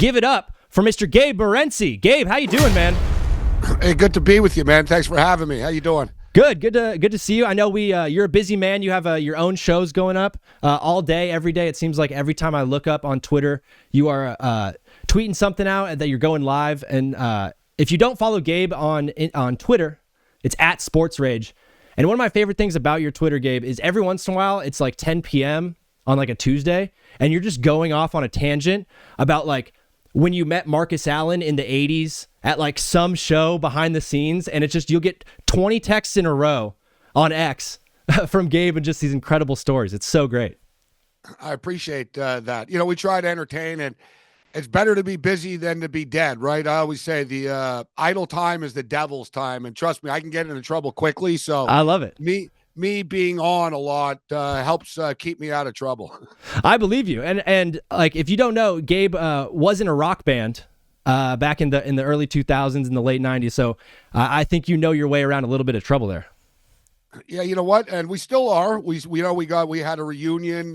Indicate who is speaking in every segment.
Speaker 1: Give it up for Mr. Gabe Morency. Gabe, how you doing, man?
Speaker 2: Hey, good to be with you, man. Thanks for having me. How you doing?
Speaker 1: Good to see you. I know you're a busy man. You have your own shows going up all day, every day. It seems like every time I look up on Twitter, you are tweeting something out that you're going live. And if you don't follow Gabe on Twitter, it's at sportsrage. And one of my favorite things about your Twitter, Gabe, is every once in a while it's like 10 p.m. on like a Tuesday, and you're just going off on a tangent about like when you met Marcus Allen in the 80s at like some show behind the scenes, and it's just you'll get 20 texts in a row on X from Gabe and just these incredible stories. It's so great.
Speaker 2: I appreciate that. You know, we try to entertain, and it's better to be busy than to be dead, right? I always say the idle time is the devil's time, and trust me, I can get into trouble quickly. So
Speaker 1: I love it.
Speaker 2: Me being on a lot helps keep me out of trouble.
Speaker 1: I believe you. And like, if you don't know, Gabe was in a rock band back in the early 2000s and the late 90s. So I think you know your way around a little bit of trouble there.
Speaker 2: Yeah, you know what? And we still are. We had a reunion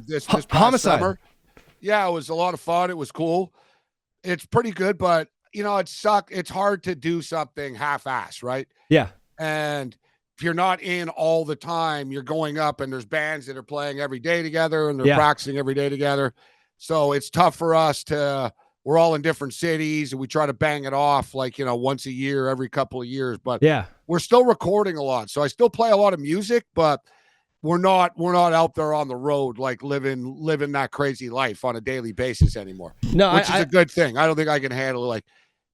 Speaker 2: this past
Speaker 1: Homicide.
Speaker 2: summer. Yeah, it was a lot of fun. It was cool. It's pretty good, but you know, it sucked. It's hard to do something half-ass, right?
Speaker 1: Yeah.
Speaker 2: And if you're not in all the time, you're going up and there's bands that are playing every day together and they're practicing every day together. So it's tough for us we're all in different cities and we try to bang it off like, you know, once a year, every couple of years, but we're still recording a lot. So I still play a lot of music, but we're not out there on the road, like living that crazy life on a daily basis anymore, which is a good thing. I don't think I can handle it. Like,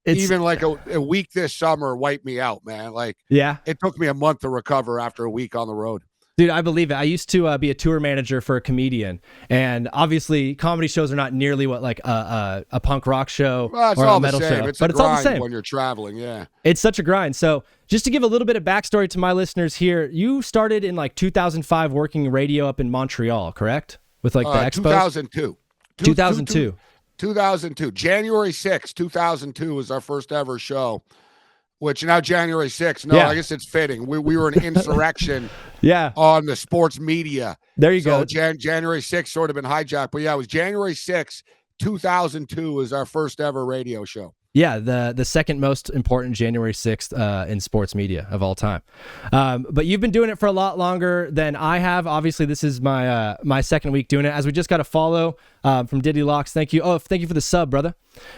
Speaker 2: even like a week this summer wiped me out, man. Like, it took me a month to recover after a week on the road.
Speaker 1: Dude, I believe it. I used to be a tour manager for a comedian, and obviously comedy shows are not nearly what like a punk rock show or a metal show.
Speaker 2: It's all the same when you're traveling. Yeah,
Speaker 1: it's such a grind. So just to give a little bit of backstory to my listeners here, you started in like 2005 working radio up in Montreal, correct? With like the Expos? 2002.
Speaker 2: 2002. January 6th, 2002 was our first ever show, which now January 6th. No, I guess it's fitting. We were an insurrection on the sports media.
Speaker 1: There you go.
Speaker 2: January 6th sort of been hijacked. But yeah, it was January 6th, 2002 was our first ever radio show.
Speaker 1: Yeah, the second most important January 6th in sports media of all time. But you've been doing it for a lot longer than I have. Obviously, this is my second week doing it. As we just got a follow from Diddy Locks. Thank you. Oh, thank you for the sub, brother.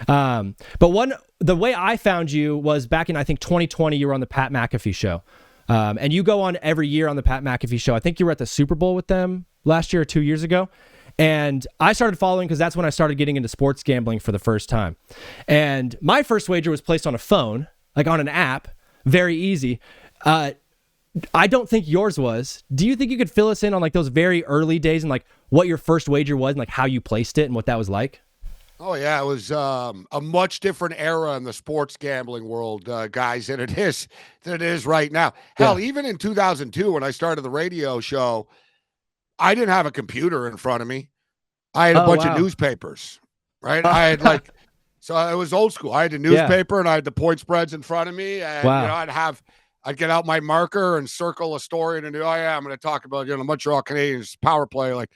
Speaker 1: But the way I found you was back in, I think, 2020, you were on the Pat McAfee show. And you go on every year on the Pat McAfee show. I think you were at the Super Bowl with them last year or 2 years ago. And I started following because that's when I started getting into sports gambling for the first time. And my first wager was placed on a phone, like on an app, very easy. I don't think yours was. Do you think you could fill us in on like those very early days and like what your first wager was and like how you placed it and what that was like?
Speaker 2: Oh, yeah. It was a much different era in the sports gambling world, guys, than it is right now. Hell, even in 2002, when I started the radio show, I didn't have a computer in front of me. I had a bunch of newspapers, right? I had so it was old school. I had a newspaper and I had the point spreads in front of me. And, you know, I'd get out my marker and circle a story and I'm going to talk about, you know, Montreal Canadiens power play. Like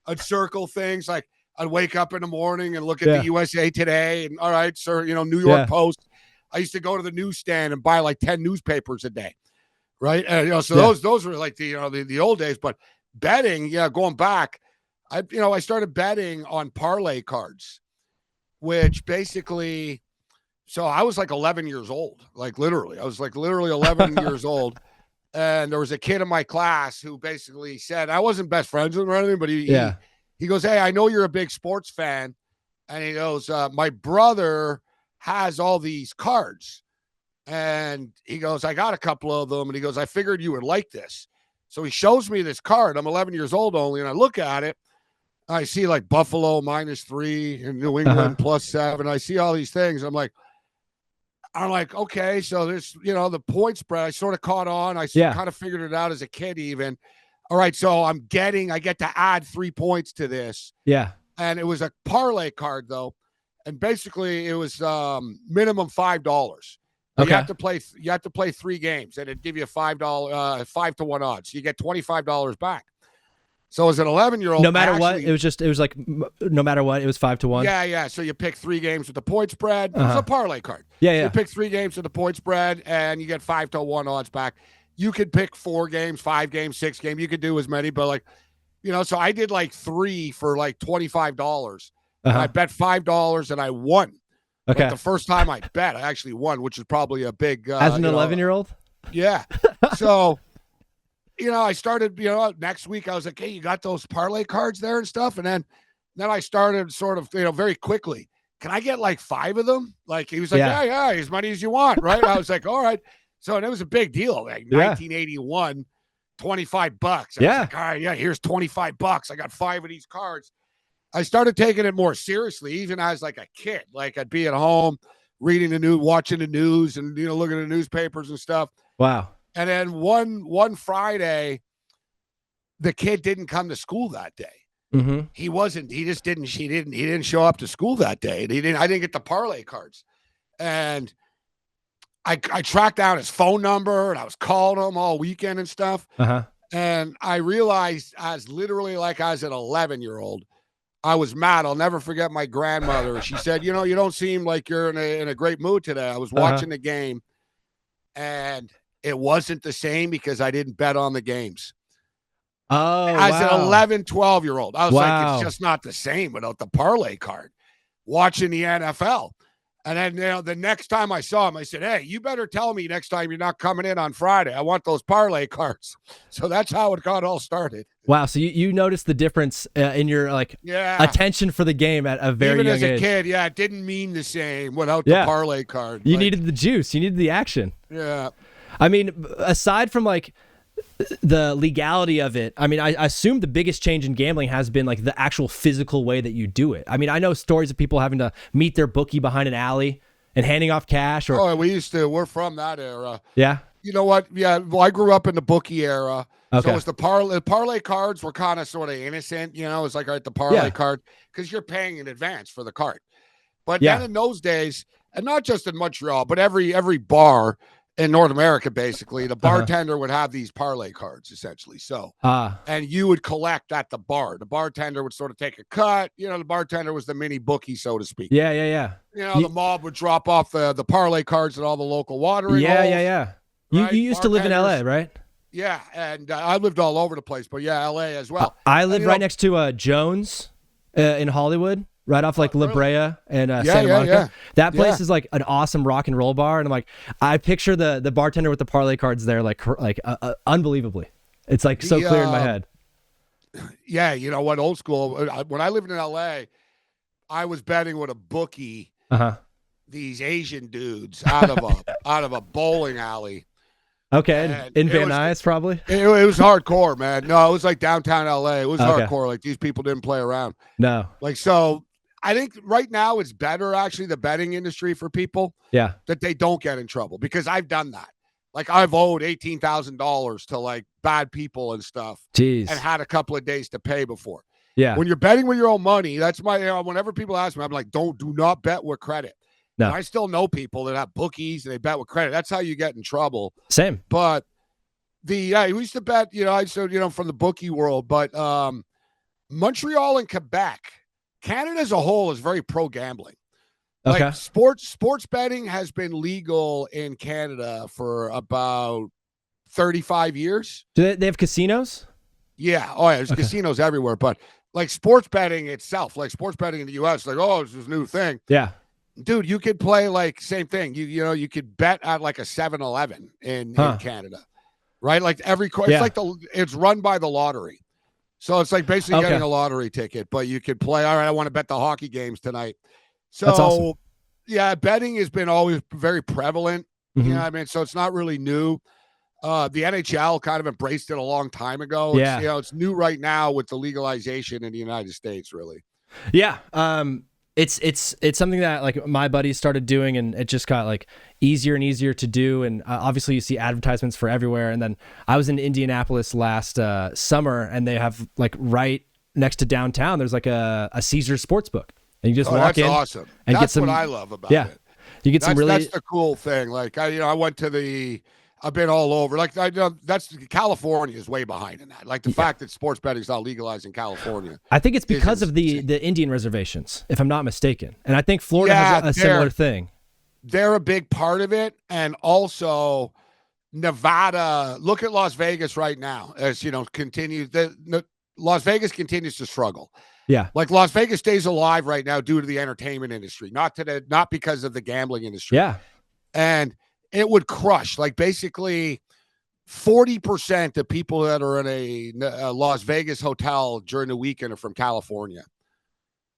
Speaker 2: I'd circle things like I'd wake up in the morning and look at the USA Today and all right, sir, you know, New York Post. I used to go to the newsstand and buy like 10 newspapers a day. Right. And, you know, so those were like the old days, but betting, going back, I started betting on parlay cards, which basically, so I was like 11 years old, like literally. I was like literally 11 years old. And there was a kid in my class who basically said, I wasn't best friends with him or anything, but he goes, hey, I know you're a big sports fan. And he goes, my brother has all these cards. And he goes, I got a couple of them. And he goes, I figured you would like this. So he shows me this card. I'm 11 years old only, and I look at it. I see like Buffalo -3 and New England +7. I see all these things. I'm like, okay, so there's, you know, the point spread. I sort of caught on. I kind of figured it out as a kid even. All right, so I get to add 3 points to this.
Speaker 1: Yeah.
Speaker 2: And it was a parlay card, though. And basically it was minimum $5. Okay. You have to play 3 games, and it'd give you $5 5-1 odds. So you get $25 back. So as an 11-year-old,
Speaker 1: no matter what, it was like no matter what, it was 5-1.
Speaker 2: Yeah. So you pick 3 games with the point spread. It's a parlay card.
Speaker 1: Yeah.
Speaker 2: So you pick 3 games with the point spread, and you get 5-1 odds back. You could pick 4 games, 5 games, 6 games. You could do as many, but so I did like 3 for like $25. I bet $5 and I won.
Speaker 1: Okay.
Speaker 2: Like the first time I bet, I actually won, which is probably a big.
Speaker 1: As an 11-year-old.
Speaker 2: Yeah. So. I started, next week I was like, hey, you got those parlay cards there and stuff? And then I started sort of, very quickly. Can I get like 5 of them? Like, he was like, yeah, as many as you want. Right. I was like, all right. So, and it was a big deal. Like 1981, $25. I was like, all right, here's $25. I got 5 of these cards. I started taking it more seriously, even as like a kid. Like I'd be at home reading the news, watching the news and, looking at the newspapers and stuff.
Speaker 1: Wow.
Speaker 2: And then one Friday, the kid didn't come to school that day.
Speaker 1: Mm-hmm.
Speaker 2: He didn't show up to school that day. And I didn't get the parlay cards. And I tracked down his phone number and I was calling him all weekend and stuff. And I realized as an 11-year-old, I was mad. I'll never forget my grandmother. She said, you don't seem like you're in a great mood today. I was watching the game and it wasn't the same because I didn't bet on the games.
Speaker 1: Oh,
Speaker 2: as an 11, 12-year-old. I was like, it's just not the same without the parlay card. Watching the NFL. And then, the next time I saw him, I said, hey, you better tell me next time you're not coming in on Friday. I want those parlay cards. So that's how it got all started.
Speaker 1: Wow. So you noticed the difference in your attention for the game at a very young age.
Speaker 2: Even as a kid, it didn't mean the same without the parlay card.
Speaker 1: You needed the juice. You needed the action.
Speaker 2: Yeah.
Speaker 1: I mean, aside from the legality of it, I mean, I assume the biggest change in gambling has been like the actual physical way that you do it. I mean, I know stories of people having to meet their bookie behind an alley and handing off cash.
Speaker 2: We're from that era.
Speaker 1: Yeah.
Speaker 2: You know what? Yeah. Well, I grew up in the bookie era.
Speaker 1: Okay.
Speaker 2: So it was the parlay cards were kind of sort of innocent. It's like, all right, the parlay card, because you're paying in advance for the card. But then in those days, and not just in Montreal, but every bar in North America, basically, the bartender would have these parlay cards, essentially. So, and you would collect at the bar. The bartender would sort of take a cut. The bartender was the mini bookie, so to speak.
Speaker 1: Yeah.
Speaker 2: The mob would drop off the parlay cards at all the local watering holes.
Speaker 1: Yeah. Right? You used to live in LA, right?
Speaker 2: Yeah, and I lived all over the place, but LA as well.
Speaker 1: I lived right next to Jones in Hollywood. Right off La Brea and Santa Monica. Yeah. That place is like an awesome rock and roll bar. And I picture the bartender with the parlay cards there, unbelievably. It's like so clear in my head.
Speaker 2: Yeah. You know what? Old school. When I lived in LA, I was betting with a bookie, these Asian dudes out of a bowling alley.
Speaker 1: Okay. In Van Nuys, probably.
Speaker 2: It was hardcore, man. No, it was like downtown LA. It was hardcore. Like these people didn't play around.
Speaker 1: No.
Speaker 2: So I think right now it's better, actually, the betting industry for people.
Speaker 1: Yeah.
Speaker 2: That they don't get in trouble, because I've done that. Like I've owed $18,000 to like bad people and stuff.
Speaker 1: Jeez.
Speaker 2: And had a couple of days to pay before.
Speaker 1: Yeah.
Speaker 2: When you're betting with your own money, that's whenever people ask me, I'm like, do not bet with credit. No. And I still know people that have bookies and they bet with credit. That's how you get in trouble.
Speaker 1: Same.
Speaker 2: But we used to bet, from the bookie world, but Montreal and Quebec, Canada as a whole is very pro gambling.
Speaker 1: Okay.
Speaker 2: Like sports betting has been legal in Canada for about 35 years.
Speaker 1: Do they have casinos?
Speaker 2: Yeah. Oh, yeah. There's casinos everywhere. But like sports betting itself, like sports betting in the U.S., like, it's this new thing.
Speaker 1: Yeah.
Speaker 2: Dude, you could play like same thing. You could bet at like a 7-Eleven in Canada, right? Like it's run by the lottery. So it's like basically getting a lottery ticket, but you could play. All right, I want to bet the hockey games tonight. So
Speaker 1: that's awesome.
Speaker 2: Yeah, betting has been always very prevalent. Mm-hmm. You know what I mean? So it's not really new. The NHL kind of embraced it a long time ago.
Speaker 1: Yeah.
Speaker 2: It's new right now with the legalization in the United States, really.
Speaker 1: Yeah. It's something that like my buddies started doing, and it just got like easier and easier to do. And obviously you see advertisements for everywhere. And then I was in Indianapolis last summer, and they have like right next to downtown, there's like a Caesars Sportsbook, and you just walk in.
Speaker 2: Awesome.
Speaker 1: And
Speaker 2: that's
Speaker 1: get some,
Speaker 2: what I love about it.
Speaker 1: You get some really.
Speaker 2: That's the cool thing. Like I went to I've been all over. Like I know that's California is way behind in that. Like the fact that sports betting is not legalized in California.
Speaker 1: I think it's because of the Indian reservations, if I'm not mistaken. And I think Florida has a similar thing.
Speaker 2: They're a big part of it, and also Nevada. Look at Las Vegas right now, as continues. Las Vegas continues to struggle.
Speaker 1: Yeah,
Speaker 2: like Las Vegas stays alive right now due to the entertainment industry, not because of the gambling industry.
Speaker 1: Yeah,
Speaker 2: and it would crush like basically 40% of people that are in a Las Vegas hotel during the weekend are from California.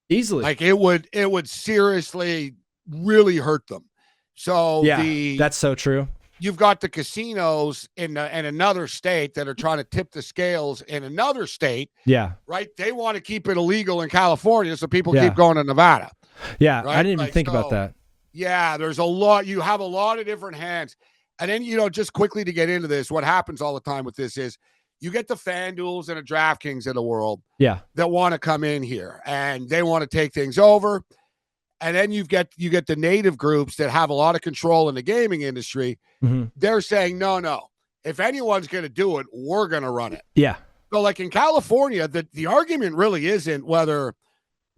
Speaker 1: Easily,
Speaker 2: like it would seriously really hurt them. So
Speaker 1: that's so true.
Speaker 2: You've got the casinos in another state that are trying to tip the scales in another state.
Speaker 1: Yeah.
Speaker 2: Right. They want to keep it illegal in California, so people keep going to Nevada.
Speaker 1: Yeah.
Speaker 2: Right?
Speaker 1: I didn't even think about that.
Speaker 2: Yeah. There's a lot. You have a lot of different hands. And then, just quickly to get into this, what happens all the time with this is you get the FanDuels and the DraftKings of the world that want to come in here and they want to take things over. And then you get the native groups that have a lot of control in the gaming industry.
Speaker 1: Mm-hmm.
Speaker 2: They're saying, no. If anyone's going to do it, we're going to run it.
Speaker 1: Yeah.
Speaker 2: So like in California, the argument really isn't whether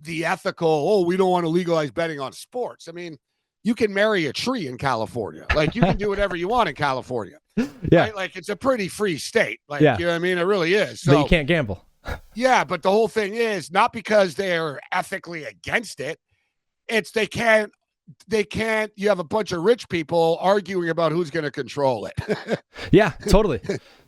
Speaker 2: the ethical, we don't want to legalize betting on sports. I mean, you can marry a tree in California. Like you can do whatever you want in California.
Speaker 1: Yeah.
Speaker 2: Right? Like it's a pretty free state. Like,
Speaker 1: you
Speaker 2: know what I mean? It really is. So
Speaker 1: but you can't gamble.
Speaker 2: Yeah. But the whole thing is not because they're ethically against it. It's they can't, you have a bunch of rich people arguing about who's going to control it.
Speaker 1: Yeah, totally.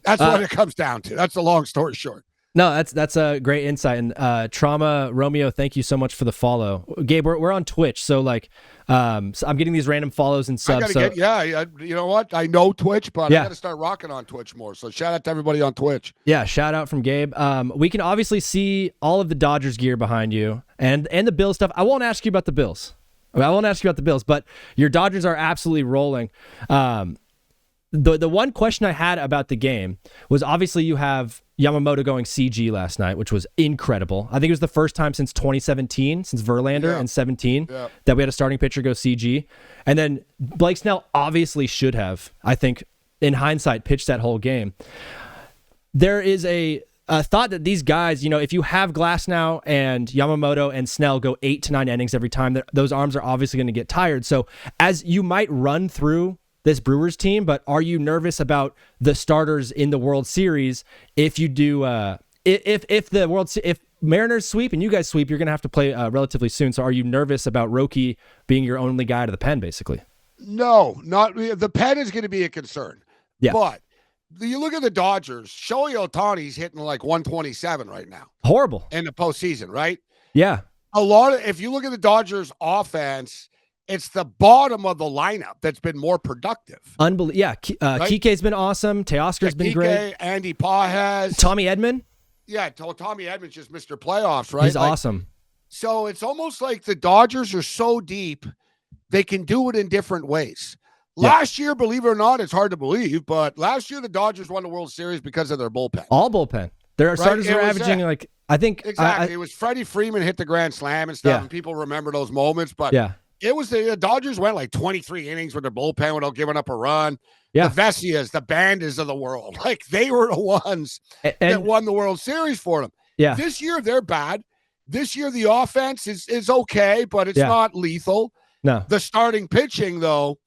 Speaker 2: That's what it comes down to. That's the long story short.
Speaker 1: No, that's a great insight. And Trauma Romeo, thank you so much for the follow. Gabe, we're on Twitch, so so I'm getting these random follows and subs.
Speaker 2: You know what? I know Twitch, but I got to start rocking on Twitch more. So shout out to everybody on Twitch.
Speaker 1: Yeah, shout out from Gabe. We can obviously see all of the Dodgers gear behind you and the Bills stuff. I won't ask you about the Bills. But your Dodgers are absolutely rolling. The one question I had about the game was obviously you have Yamamoto going CG last night, which was incredible. I think it was the first time since 2017, since Verlander in 17, that we had a starting pitcher go CG. And then Blake Snell obviously should have, I think, in hindsight, pitched that whole game. There is a thought that these guys, if you have Glasnow and Yamamoto and Snell go 8 to 9 innings every time, those arms are obviously going to get tired. So as you might run through this Brewers team, but are you nervous about the starters in the World Series if you do if Mariners sweep and you guys sweep, you're going to have to play relatively soon. So are you nervous about Roki being your only guy to the pen, basically?
Speaker 2: No, not the pen is going to be a concern.
Speaker 1: Yeah.
Speaker 2: But you look at the Dodgers, Shohei Ohtani's hitting like 127 right now.
Speaker 1: Horrible.
Speaker 2: In the postseason, right?
Speaker 1: Yeah.
Speaker 2: If you look at the Dodgers offense, it's the bottom of the lineup that's been more productive.
Speaker 1: Unbelievable. Yeah.
Speaker 2: Right?
Speaker 1: Kike's been awesome. Teoscar's been great.
Speaker 2: Andy Pages.
Speaker 1: Tommy Edman.
Speaker 2: Yeah. Tommy Edman's just Mr. Playoffs, right?
Speaker 1: He's awesome.
Speaker 2: So it's almost like the Dodgers are so deep, they can do it in different ways. Last year, believe it or not, it's hard to believe, but last year the Dodgers won the World Series because of their bullpen.
Speaker 1: All bullpen. Their starters are averaging I think.
Speaker 2: Exactly. It was Freddie Freeman hit the grand slam and stuff, and people remember those moments, but it was the Dodgers went like 23 innings with their bullpen without giving up a run. Yeah. The Vessias, the Bandas of the world, like they were the ones that won the World Series for them.
Speaker 1: Yeah.
Speaker 2: This year they're bad. This year the offense is okay, but it's not lethal.
Speaker 1: No.
Speaker 2: The starting pitching, though,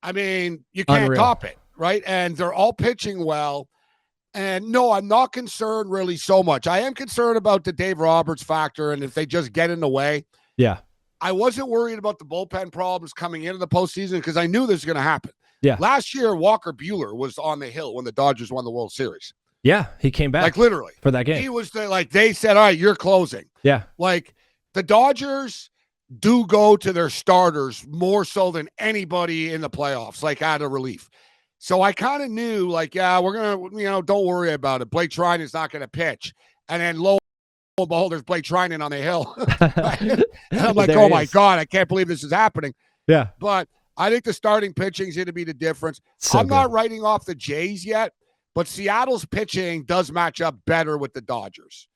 Speaker 2: I mean, you can't top it, right? And they're all pitching well. And no, I'm not concerned really so much. I am concerned about the Dave Roberts factor, and if they just get in the way.
Speaker 1: Yeah.
Speaker 2: I wasn't worried about the bullpen problems coming into the postseason because I knew this was going to happen.
Speaker 1: Yeah.
Speaker 2: Last year, Walker Buehler was on the hill when the Dodgers won the World Series.
Speaker 1: Yeah, he came back.
Speaker 2: Like literally.
Speaker 1: For that game.
Speaker 2: He was they said, all right, you're closing.
Speaker 1: Yeah.
Speaker 2: Like the Dodgers do go to their starters more so than anybody in the playoffs, like out of relief. So I kind of knew, we're going to, don't worry about it. Blake Trinan's not going to pitch. And then lo and behold, there's Blake Trinan on the hill. And I'm like, oh my God, I can't believe this is happening.
Speaker 1: Yeah.
Speaker 2: But I think the starting pitching is going to be the difference. I'm not writing off the Jays yet, but Seattle's pitching does match up better with the Dodgers.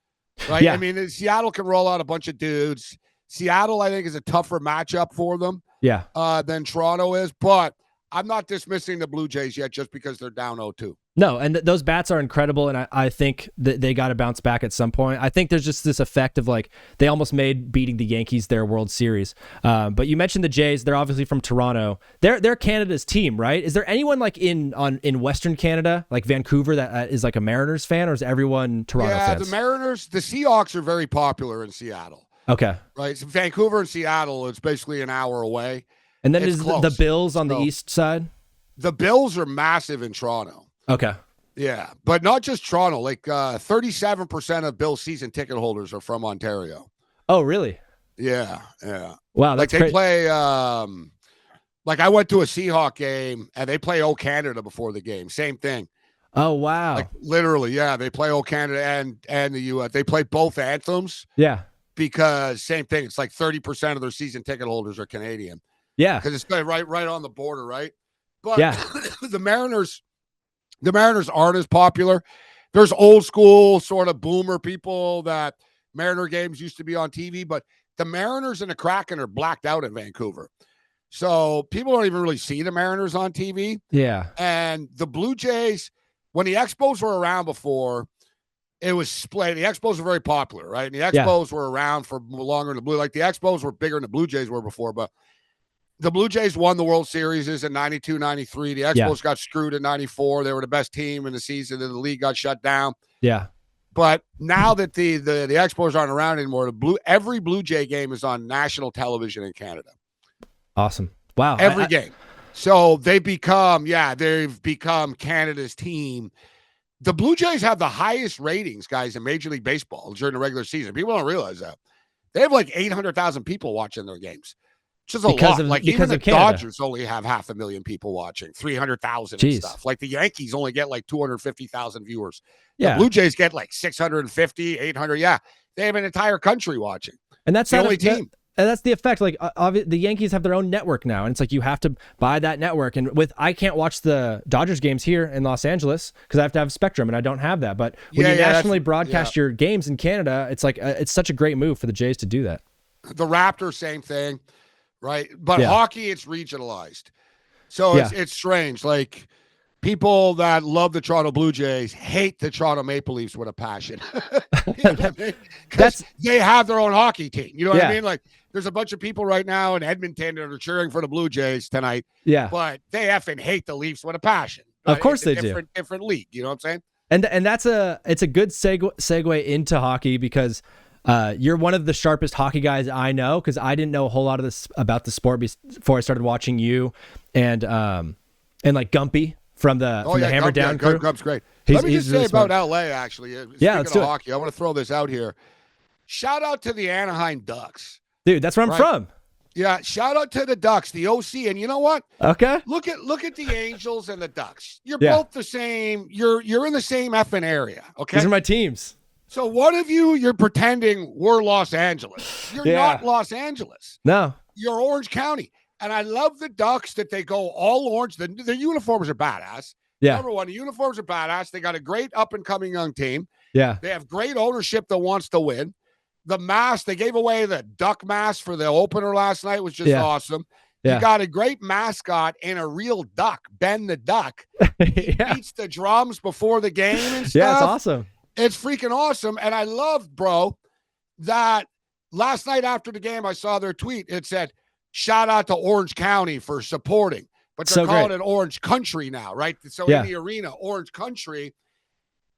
Speaker 2: Right? Yeah. I mean, Seattle can roll out a bunch of dudes. Seattle, I think, is a tougher matchup for them than Toronto is. But I'm not dismissing the Blue Jays yet just because they're down 0-2.
Speaker 1: No, and those bats are incredible, and I think that they got to bounce back at some point. I think there's just this effect of like they almost made beating the Yankees their World Series. But you mentioned the Jays; they're obviously from Toronto. They're Canada's team, right? Is there anyone like in Western Canada, like Vancouver, that is like a Mariners fan, or is everyone Toronto fans?
Speaker 2: Yeah, the Mariners, the Seahawks are very popular in Seattle.
Speaker 1: Okay,
Speaker 2: right. So Vancouver and Seattle, it's basically an hour away.
Speaker 1: And then is the Bills on the east side?
Speaker 2: The Bills are massive in Toronto.
Speaker 1: Okay.
Speaker 2: Yeah, but not just Toronto. Like 37% of Bills season ticket holders are from Ontario.
Speaker 1: Oh, really?
Speaker 2: Yeah, yeah.
Speaker 1: Wow, that's
Speaker 2: like they play. Like I went to a Seahawk game and they play O Canada before the game. Same thing.
Speaker 1: Oh, wow.
Speaker 2: Like literally, yeah. They play O Canada and the U.S. They play both anthems.
Speaker 1: Yeah.
Speaker 2: Because same thing. It's like 30% of their season ticket holders are Canadian.
Speaker 1: Yeah.
Speaker 2: Because it's right on the border, right? But
Speaker 1: yeah.
Speaker 2: the Mariners aren't as popular. There's old school sort of boomer people that Mariner games used to be on TV, but the Mariners and the Kraken are blacked out in Vancouver. So people don't even really see the Mariners on TV.
Speaker 1: Yeah.
Speaker 2: And the Blue Jays, when the Expos were around before, it was split. The Expos were very popular, right? And the Expos were around for longer than the Blue. Like the Expos were bigger than the Blue Jays were before, but the Blue Jays won the World Series in 92, 93. The Expos got screwed in 94. They were the best team in the season, and the league got shut down.
Speaker 1: Yeah.
Speaker 2: But now that the Expos aren't around anymore, every Blue Jay game is on national television in Canada.
Speaker 1: Awesome. Wow.
Speaker 2: Every game. So they've become Canada's team. The Blue Jays have the highest ratings, guys, in Major League Baseball during the regular season. People don't realize that. They have like 800,000 people watching their games. Which is a lot. Like even the Dodgers only have 500,000 people watching, 300,000 and stuff. Like the Yankees only get like 250,000 viewers.
Speaker 1: Yeah.
Speaker 2: The Blue Jays get like 650, 800. Yeah. They have an entire country watching.
Speaker 1: And that's
Speaker 2: the only team.
Speaker 1: And that's the effect. Like the Yankees have their own network now, and it's like you have to buy that network. And I can't watch the Dodgers games here in Los Angeles because I have to have Spectrum, and I don't have that. But when you nationally broadcast your games in Canada, it's like it's such a great move for the Jays to do that.
Speaker 2: The Raptors, same thing. Right. But hockey, it's regionalized. So it's strange. Like people that love the Toronto Blue Jays hate the Toronto Maple Leafs with a passion. You know what I mean? Because they have their own hockey team. You know what I mean? Like there's a bunch of people right now in Edmonton that are cheering for the Blue Jays tonight. Yeah. But they effing hate the Leafs with a passion. Right?
Speaker 1: Of course they do.
Speaker 2: Different league. You know what I'm saying?
Speaker 1: And it's a good segue into hockey because you're one of the sharpest hockey guys I know because I didn't know a whole lot of this about the sport before I started watching you and like Gumpy from the Hammer Down crew.
Speaker 2: Gump's great. Let me just say about LA actually. Speaking of hockey, I want to throw this out here. Shout out to the Anaheim Ducks.
Speaker 1: Dude, that's where I'm from.
Speaker 2: Yeah, shout out to the Ducks, the OC, and you know what?
Speaker 1: Okay.
Speaker 2: Look at the Angels and the Ducks. You're both the same. You're in the same effing area. Okay.
Speaker 1: These are my teams.
Speaker 2: So what if you're pretending we're Los Angeles? You're not Los Angeles.
Speaker 1: No.
Speaker 2: You're Orange County. And I love the Ducks that they go all orange. Their uniforms are badass.
Speaker 1: Yeah.
Speaker 2: Number one, the uniforms are badass. They got a great up-and-coming young team.
Speaker 1: Yeah.
Speaker 2: They have great ownership that wants to win. The mask, they gave away the duck mask for the opener last night, was just awesome. Yeah. You got a great mascot and a real duck, Ben the Duck. He beats the drums before the game and stuff.
Speaker 1: Yeah, it's awesome.
Speaker 2: It's freaking awesome. And I love, bro, that last night after the game, I saw their tweet. It said, shout out to Orange County for supporting. But they're calling it Orange Country now, right? So in the arena, Orange Country,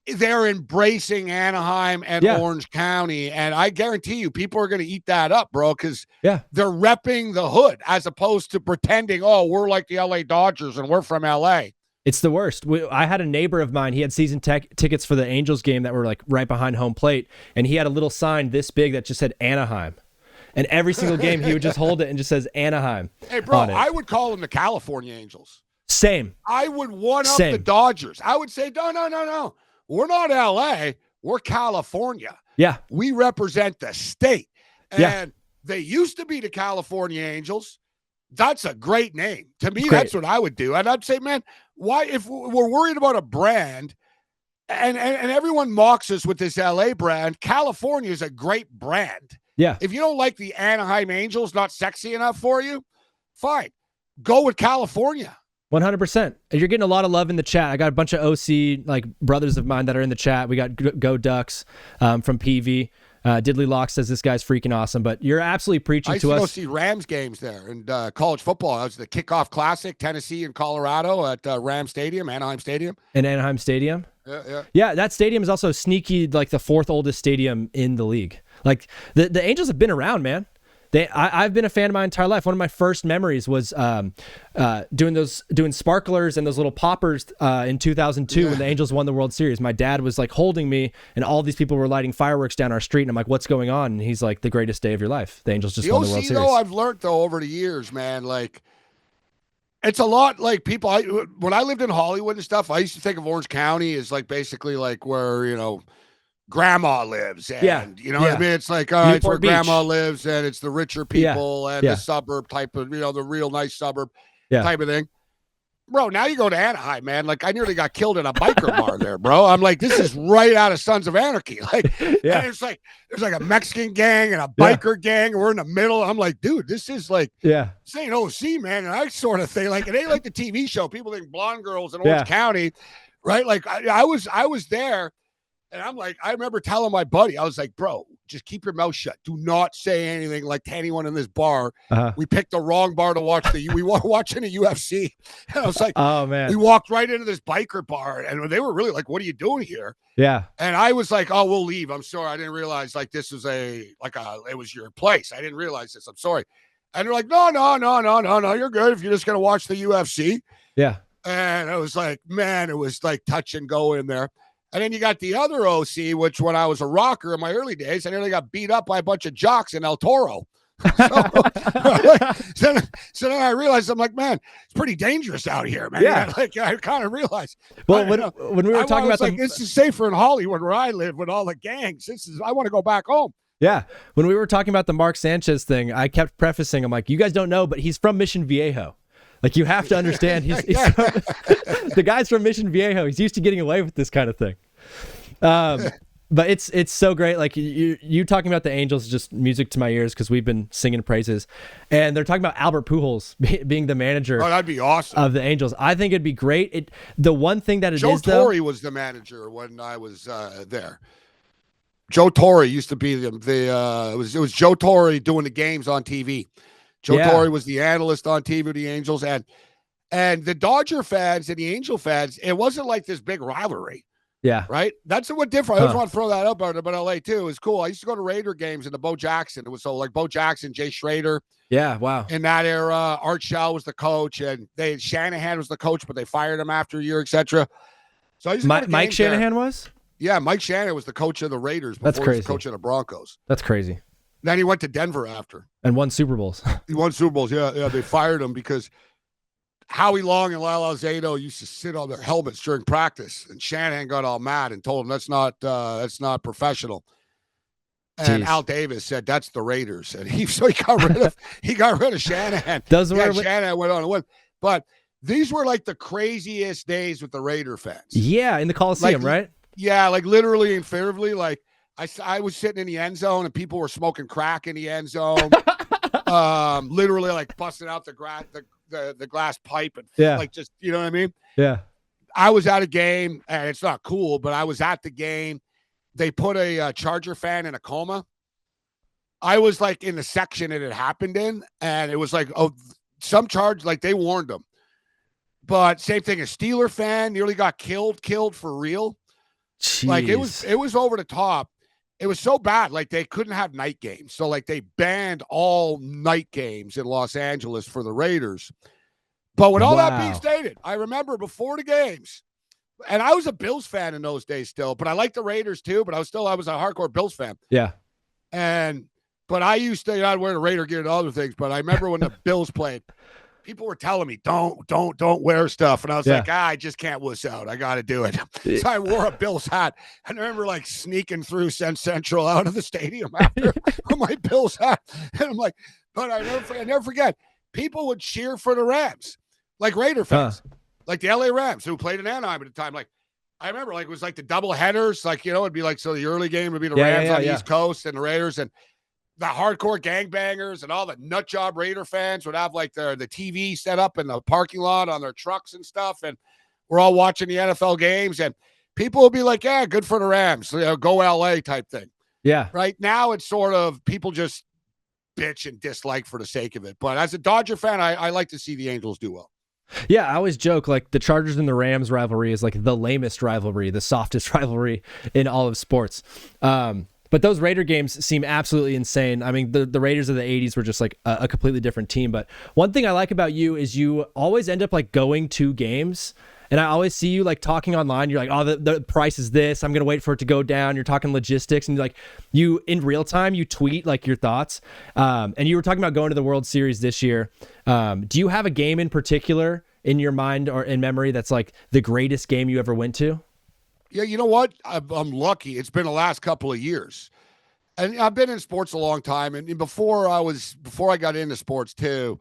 Speaker 2: they're embracing Anaheim and Orange County. And I guarantee you, people are going to eat that up, bro, because they're repping the hood as opposed to pretending, oh, we're like the LA Dodgers and we're from LA.
Speaker 1: It's the worst. I had a neighbor of mine. He had season tickets for the Angels game that were like right behind home plate. And he had a little sign this big that just said Anaheim. And every single game, he would just hold it and just says Anaheim.
Speaker 2: Hey, bro, I would call them the California Angels.
Speaker 1: Same.
Speaker 2: I would one-up the Dodgers. I would say, no. We're not LA. We're California.
Speaker 1: Yeah.
Speaker 2: We represent the state. And they used to be the California Angels. That's a great name. To me, that's what I would do. And I'd say, man, why, if we're worried about a brand and everyone mocks us with this LA brand, California is a great brand.
Speaker 1: Yeah.
Speaker 2: If you don't like the Anaheim Angels, not sexy enough for you, fine. Go with California.
Speaker 1: 100%. You're getting a lot of love in the chat. I got a bunch of OC like brothers of mine that are in the chat. We got Go Ducks from PV. Diddley Locke says this guy's freaking awesome, but you're absolutely preaching
Speaker 2: to us. I used to go see Rams games there and college football. It was the kickoff classic, Tennessee and Colorado at Anaheim Stadium.
Speaker 1: In Anaheim Stadium?
Speaker 2: Yeah.
Speaker 1: Yeah, that stadium is also sneaky, like the fourth oldest stadium in the league. Like the Angels have been around, man. I've been a fan of my entire life. One of my first memories was doing sparklers and those little poppers in 2002 when the Angels won the World Series. My dad was like holding me, and all these people were lighting fireworks down our street. And I'm like, "What's going on?" And he's like, "The greatest day of your life. The Angels just won the World Series."
Speaker 2: Though I've learned over the years, man, like it's a lot like people. When I lived in Hollywood and stuff, I used to think of Orange County as like basically like where grandma lives, and you know what I mean? It's like, all right, it's where grandma lives, and it's the richer people and the suburb type of, the real nice suburb type of thing. Bro, now you go to Anaheim, man. Like, I nearly got killed in a biker bar there, bro. I'm like, this is right out of Sons of Anarchy. Like, and it's like, there's like a Mexican gang and a biker gang, and we're in the middle. I'm like, dude, this is like, this ain't OC, man. And I sort of think, like, it ain't like the TV show. People think blonde girls in Orange County, right? Like, I was there. And I'm like, I remember telling my buddy, I was like, bro, just keep your mouth shut. Do not say anything like to anyone in this bar. We picked the wrong bar to watch. We were watching a UFC. And I was like, oh, man. We walked right into this biker bar. And they were really like, what are you doing here?
Speaker 1: Yeah.
Speaker 2: And I was like, oh, we'll leave. I'm sorry. I didn't realize like this was it was your place. I didn't realize this. I'm sorry. And they're like, no. You're good if you're just going to watch the UFC.
Speaker 1: Yeah.
Speaker 2: And I was like, man, it was like touch and go in there. And then you got the other OC, which when I was a rocker in my early days, I nearly got beat up by a bunch of jocks in El Toro. So then I realized, I'm like, man, it's pretty dangerous out here, man.
Speaker 1: Yeah.
Speaker 2: Like, I kind of realized.
Speaker 1: Well, when we were talking about
Speaker 2: this is safer in Hollywood where I live with all the gangs. I want to go back home.
Speaker 1: Yeah. When we were talking about the Mark Sanchez thing, I kept prefacing, I'm like, you guys don't know, but he's from Mission Viejo. Like, you have to understand, the guy's from Mission Viejo. He's used to getting away with this kind of thing. But it's so great. Like, you talking about the Angels is just music to my ears because we've been singing praises. And they're talking about Albert Pujols being the manager.
Speaker 2: Oh, that'd be awesome.
Speaker 1: Of the Angels. I think it'd be great. The one thing that
Speaker 2: Joe Torre was the manager when I was there. Joe Torre used to be it was Joe Torre doing the games on TV. Joe Torre was the analyst on TV of the Angels, and the Dodger fans and the Angel fans, it wasn't like this big rivalry.
Speaker 1: Yeah.
Speaker 2: Right? That's what different. I just want to throw that up about LA too. It was cool. I used to go to Raider games in the Bo Jackson. It was so like Bo Jackson, Jay Schrader.
Speaker 1: Yeah, wow.
Speaker 2: In that era, Art Shell was the coach, and Shanahan was the coach, but they fired him after a year, etc. So I used to
Speaker 1: Mike Shanahan was?
Speaker 2: Yeah, Mike Shanahan was the coach of the Raiders before
Speaker 1: That's crazy.
Speaker 2: He was the coach of the Broncos.
Speaker 1: That's crazy.
Speaker 2: Then he went to Denver after.
Speaker 1: And won Super Bowls.
Speaker 2: He won Super Bowls, yeah. They fired him because Howie Long and Lyle Alzado used to sit on their helmets during practice. And Shanahan got all mad and told him that's not professional. And Al Davis said, that's the Raiders. And he got rid of Shanahan. Shanahan went on and won. But these were like the craziest days with the Raider fans.
Speaker 1: Yeah, in the Coliseum, right?
Speaker 2: Yeah, like literally and figuratively, like I was sitting in the end zone and people were smoking crack in the end zone, literally like busting out the glass pipe and like just, you know what I mean?
Speaker 1: Yeah.
Speaker 2: I was at a game and it's not cool, but I was at the game. They put a Charger fan in a coma. I was like in the section it had happened in, and it was like, some charge, like they warned them. But same thing, a Steeler fan nearly got killed for real.
Speaker 1: Jeez.
Speaker 2: Like it was over the top. It was so bad, like they couldn't have night games. So like they banned all night games in Los Angeles for the Raiders. But with all that being stated, I remember before the games, and I was a Bills fan in those days still, but I liked the Raiders too, but I was a hardcore Bills fan.
Speaker 1: Yeah.
Speaker 2: But I used to, I'd wear the Raider gear and other things, but I remember when the Bills played, people were telling me, don't wear stuff. And I was like, I just can't wuss out. I got to do it. So I wore a Bills hat. And I remember like sneaking through Sense Central out of the stadium after with my Bills hat. And I'm like, but I never forget, people would cheer for the Rams, like Raider fans, like the LA Rams who played in Anaheim at the time. Like, I remember like, it was like the double headers. Like, it'd be like, so the early game would be the Rams on the East Coast and the Raiders. And the hardcore gangbangers and all the nutjob Raider fans would have like the TV set up in the parking lot on their trucks and stuff. And we're all watching the NFL games and people will be like, yeah, good for the Rams, go LA type thing.
Speaker 1: Yeah.
Speaker 2: Right now it's sort of people just bitch and dislike for the sake of it. But as a Dodger fan, I like to see the Angels do well.
Speaker 1: Yeah, I always joke like the Chargers and the Rams rivalry is like the lamest rivalry, the softest rivalry in all of sports. But those Raider games seem absolutely insane. I mean, the Raiders of the 80s were just like a completely different team. But one thing I like about you is you always end up like going to games. And I always see you like talking online. You're like, oh, the price is this. I'm going to wait for it to go down. You're talking logistics. And like you in real time, you tweet like your thoughts. And you were talking about going to the World Series this year. Do you have a game in particular in your mind or in memory that's like the greatest game you ever went to?
Speaker 2: Yeah, you know what? I'm lucky. It's been the last couple of years. And I've been in sports a long time. And before I got into sports too,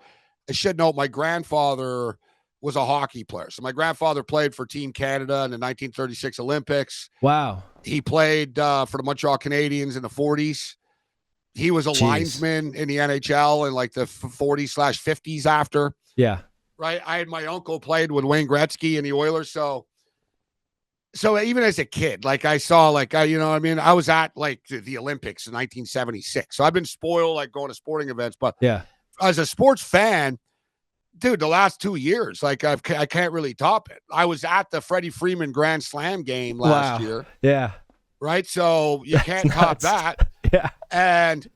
Speaker 2: I should note my grandfather was a hockey player. So my grandfather played for Team Canada in the 1936 Olympics.
Speaker 1: Wow.
Speaker 2: He played for the Montreal Canadiens in the 40s. He was a linesman in the NHL in like the 40s/50s after.
Speaker 1: Yeah.
Speaker 2: Right. I had my uncle played with Wayne Gretzky and the Oilers. So even as a kid, like I saw, like, I was at like the Olympics in 1976. So I've been spoiled, like going to sporting events. But
Speaker 1: yeah,
Speaker 2: as a sports fan, dude, the last 2 years, like I can't really top it. I was at the Freddie Freeman Grand Slam game last year.
Speaker 1: Yeah.
Speaker 2: Right. So you can't top that.
Speaker 1: Yeah.
Speaker 2: And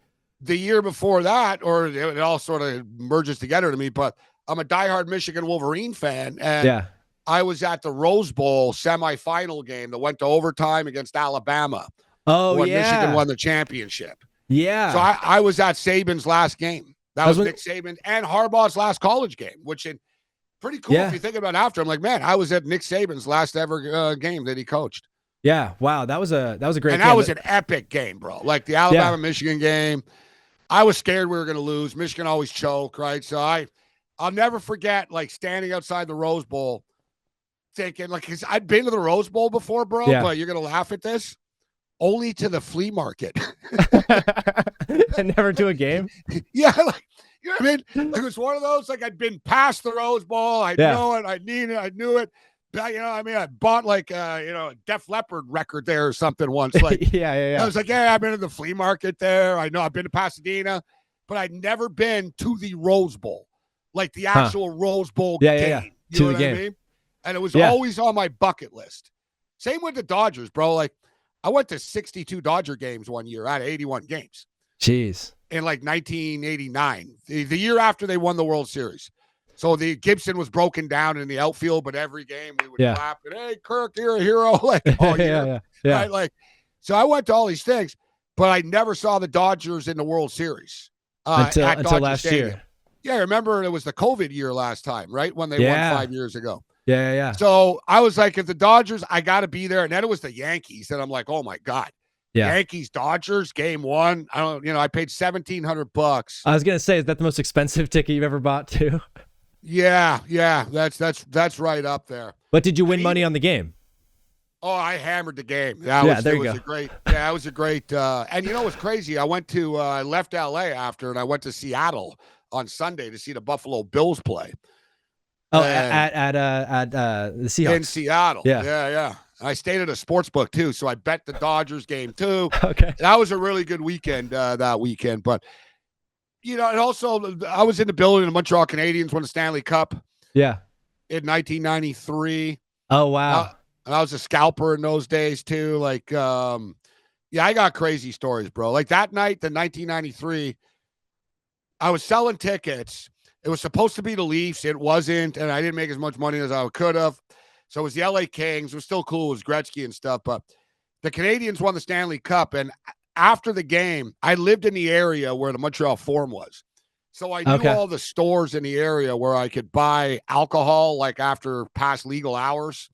Speaker 2: the year before that, or it all sort of merges together to me, but I'm a diehard Michigan Wolverine fan. And
Speaker 1: yeah,
Speaker 2: I was at the Rose Bowl semifinal game that went to overtime against Alabama.
Speaker 1: Oh,
Speaker 2: when
Speaker 1: yeah.
Speaker 2: Michigan won the championship.
Speaker 1: Yeah.
Speaker 2: So I was at Saban's last game. That was Nick Saban and Harbaugh's last college game, which is pretty cool if you think about it after. I'm like, man, I was at Nick Saban's last ever game that he coached.
Speaker 1: Yeah. Wow. That was a great game.
Speaker 2: And that was an epic game, bro. Like the Alabama-Michigan game. I was scared we were going to lose. Michigan always choke, right? So I'll never forget, like, standing outside the Rose Bowl thinking, like, because I'd been to the Rose Bowl before, bro, but you're going to laugh at this. Only to the flea market.
Speaker 1: And never to a game?
Speaker 2: Yeah, like, you know what I mean? Like, it was one of those, like, I'd been past the Rose Bowl. I know it. I need it. I knew it. But, I bought, like, a Def Leppard record there or something once. Like,
Speaker 1: yeah.
Speaker 2: I was like, yeah, I've been to the flea market there. I know I've been to Pasadena. But I'd never been to the Rose Bowl. Like, the actual Rose Bowl game.
Speaker 1: Yeah.
Speaker 2: You know what I mean? And it was always on my bucket list. Same with the Dodgers, bro. Like, I went to 62 Dodger games one year out of 81 games.
Speaker 1: Jeez.
Speaker 2: In like 1989, the year after they won the World Series. So the Gibson was broken down in the outfield, but every game we would clap and, hey, Kirk, you're a hero. Like, all year.
Speaker 1: Yeah.
Speaker 2: Right? Like, so I went to all these things, but I never saw the Dodgers in the World Series
Speaker 1: until last
Speaker 2: Stadium.
Speaker 1: year.
Speaker 2: Yeah, I remember it was the COVID year last time, right? When they won 5 years ago.
Speaker 1: Yeah.
Speaker 2: So I was like, if the Dodgers, I got to be there. And then it was the Yankees. And I'm like, oh my God.
Speaker 1: Yeah.
Speaker 2: Yankees, Dodgers, game one. I paid $1,700.
Speaker 1: I was going to say, is that the most expensive ticket you've ever bought too?
Speaker 2: Yeah. That's right up there.
Speaker 1: But did you win money on the game?
Speaker 2: Oh, I hammered the game.
Speaker 1: There you go.
Speaker 2: That was a great, and you know what's crazy? I left LA after, and I went to Seattle on Sunday to see the Buffalo Bills play.
Speaker 1: Oh, at the Seahawks
Speaker 2: in Seattle.
Speaker 1: Yeah.
Speaker 2: I stayed at a sports book too, so I bet the Dodgers game too.
Speaker 1: Okay,
Speaker 2: that was a really good weekend that weekend. But and also I was in the building. The Montreal Canadiens won the Stanley Cup.
Speaker 1: Yeah,
Speaker 2: in 1993.
Speaker 1: Oh wow!
Speaker 2: I was a scalper in those days too. Like, I got crazy stories, bro. Like that night, the 1993, I was selling tickets. It was supposed to be the Leafs. It wasn't, and I didn't make as much money as I could have. So it was the LA Kings. It was still cool. It was Gretzky and stuff, but the Canadiens won the Stanley Cup. And after the game, I lived in the area where the Montreal Forum was. So I knew all the stores in the area where I could buy alcohol, like after past legal hours.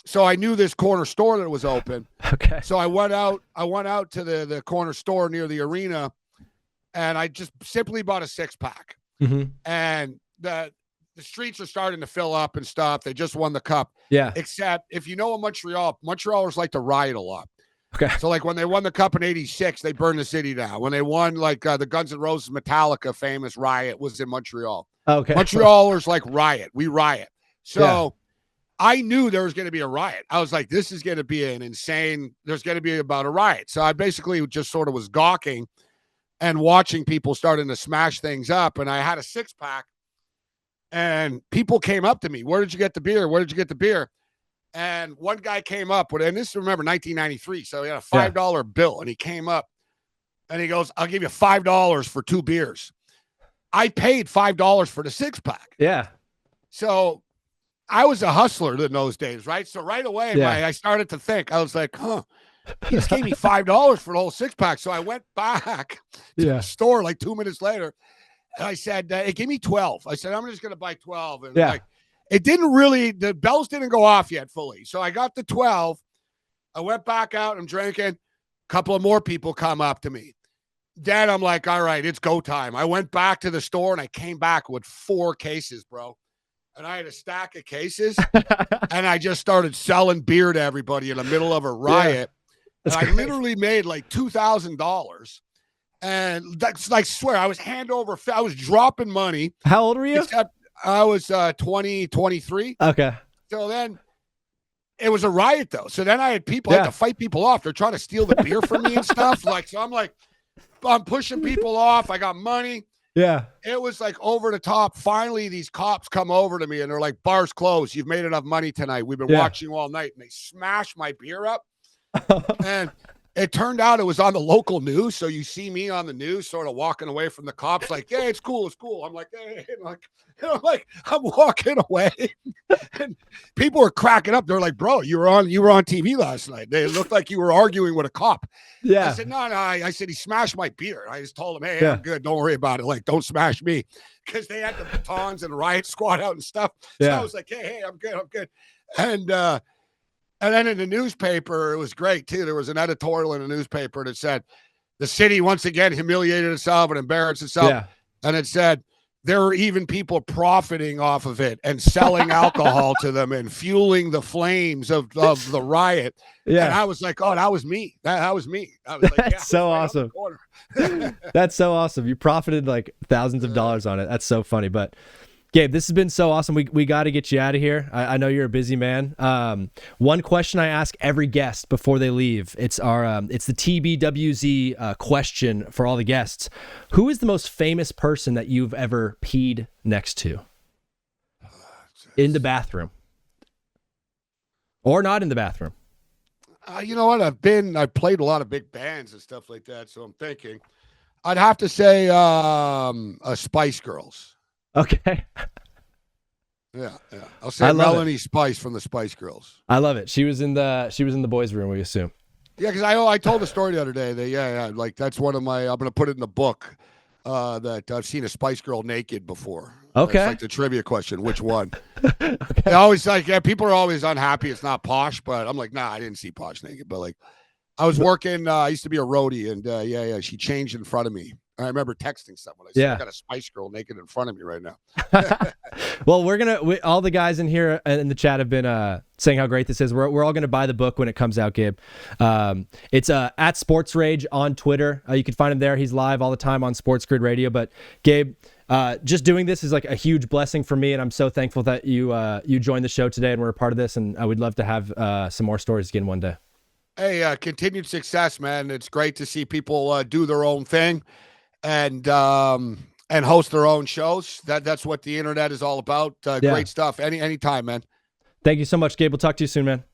Speaker 2: So I knew this corner store that was open.
Speaker 1: Okay.
Speaker 2: So I went out to the corner store near the arena, and I just simply bought a 6-pack.
Speaker 1: Mm-hmm.
Speaker 2: And the streets are starting to fill up and stuff. They just won the cup.
Speaker 1: Yeah.
Speaker 2: Except if you know Montrealers like to riot a lot.
Speaker 1: Okay.
Speaker 2: So like when they won the cup in '86, they burned the city down. When they won, like the Guns N' Roses Metallica famous riot was in Montreal.
Speaker 1: Okay.
Speaker 2: Montrealers like riot. We riot. So
Speaker 1: Yeah.
Speaker 2: I knew there was going to be a riot. I was like, this is going to be an insane, there's going to be about a riot. So I basically just sort of was gawking and watching people starting to smash things up. And I had a 6-pack and people came up to me. Where did you get the beer? Where did you get the beer? And one guy came up with, and this is, remember, 1993. So he had a $5 bill and he came up and he goes, I'll give you $5 for 2 beers. I paid $5 for the 6-pack.
Speaker 1: Yeah.
Speaker 2: So I was a hustler in those days, right? So right away, I started to think. I was like, he just gave me $5 for the whole 6-pack. So I went back to the store like 2 minutes later, and I said, hey, give me 12. I said, I'm just going to buy 12. And like, it didn't really, the bells didn't go off yet fully. So I got the 12. I went back out, I'm drinking. A couple of more people come up to me. Then I'm like, all right, it's go time. I went back to the store and I came back with 4 cases, bro. And I had a stack of cases and I just started selling beer to everybody in the middle of a riot. And I literally made like $2,000. And that's like, swear, I was I was dropping money.
Speaker 1: How old were you?
Speaker 2: Except I was 20, 23.
Speaker 1: Okay.
Speaker 2: So then it was a riot though. So then I had people, I had to fight people off. They're trying to steal the beer from me and stuff. Like, so I'm pushing people off. I got money.
Speaker 1: Yeah.
Speaker 2: It was like over the top. Finally, these cops come over to me and they're like, bar's closed. You've made enough money tonight. We've been watching you all night. And they smashed my beer up. And it turned out it was on the local news. So you see me on the news sort of walking away from the cops like, yeah, it's cool. It's cool. I'm like, hey, I'm walking away. And people were cracking up. They're like, bro, you were on TV last night. They looked like you were arguing with a cop.
Speaker 1: Yeah.
Speaker 2: I said, no. I said, he smashed my beer. I just told him, hey, I'm good. Don't worry about it. Like, don't smash me. Because they had the batons and riot squad out and stuff. So I was like, hey, I'm good. And then in the newspaper, it was great too. There was an editorial in the newspaper that said, the city once again humiliated itself and embarrassed itself. Yeah. And it said, there are even people profiting off of it and selling alcohol to them and fueling the flames of the riot. Yeah. And I was like, oh, that was me. That was me. I was like,
Speaker 1: that's so awesome. That's so awesome. You profited like thousands of dollars on it. That's so funny. But Gabe, this has been so awesome. We got to get you out of here. I know you're a busy man. One question I ask every guest before they leave. It's the TBWZ question for all the guests. Who is the most famous person that you've ever peed next to? In the bathroom. Or not in the bathroom?
Speaker 2: You know what? I've played a lot of big bands and stuff like that, so I'm thinking. I'd have to say Spice Girls.
Speaker 1: Okay.
Speaker 2: Yeah. I'll say Melanie Spice from the Spice Girls.
Speaker 1: I love it. She was in the boys' room, we assume.
Speaker 2: Yeah, because I told a story the other day that like that's one of my. I'm gonna put it in the book. That I've seen a Spice Girl naked before.
Speaker 1: Okay.
Speaker 2: It's like the trivia question. Which one? Okay. They always like people are always unhappy. It's not Posh, but I'm like, nah, I didn't see Posh naked. But like, I was working. I used to be a roadie, and she changed in front of me. I remember texting someone. I said, I got a Spice Girl naked in front of me right now.
Speaker 1: Well, all the guys in here in the chat have been saying how great this is. We're all going to buy the book when it comes out, Gabe. It's at sportsrage on Twitter. You can find him there. He's live all the time on Sports Grid Radio. But Gabe, just doing this is like a huge blessing for me, and I'm so thankful that you joined the show today and we're a part of this. And I would love to have some more stories again one day.
Speaker 2: Hey, continued success, man. It's great to see people do their own thing. And host their own shows. That's what the internet is all about. Great stuff. Anytime, man.
Speaker 1: Thank you so much, Gabe. We'll talk to you soon, man.